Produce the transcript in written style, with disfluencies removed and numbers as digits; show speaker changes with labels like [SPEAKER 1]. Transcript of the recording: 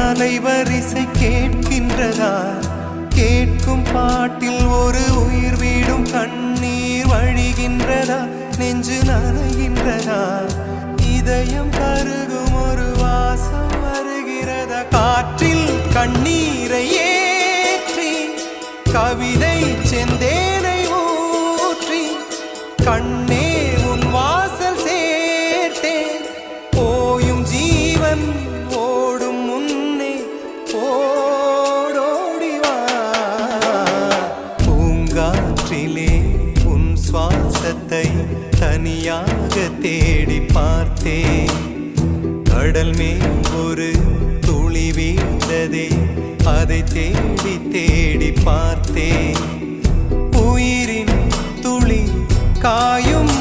[SPEAKER 1] அலைவரிசை கேட்கின்றதா? கேட்கும் பாட்டில் ஒரு உயிர் வீடும் கண்ணீர் வழிகின்றதா? நெஞ்சு நனைகின்றதா? இதயம் கருகும் ஒரு வாசம் வருகிறதா? காற்றில் கண்ணீரை ஏற்றி கவிதை செந்தேனை ஊற்றி கண்ணே உன் வாசல் சேர்த்தேன். போயும் ஜீவன் ஓடும் முன்னே ஓடோடிவா. பூங்காற்றிலே உன் சுவாசத்தை தனியாக தேடி பார்த்தேன். கடல் மேல் ஒரு துளி வீழ்ந்ததே, அதை தேடி தேடி பார்த்தேன். உயிரின் துளி காயும்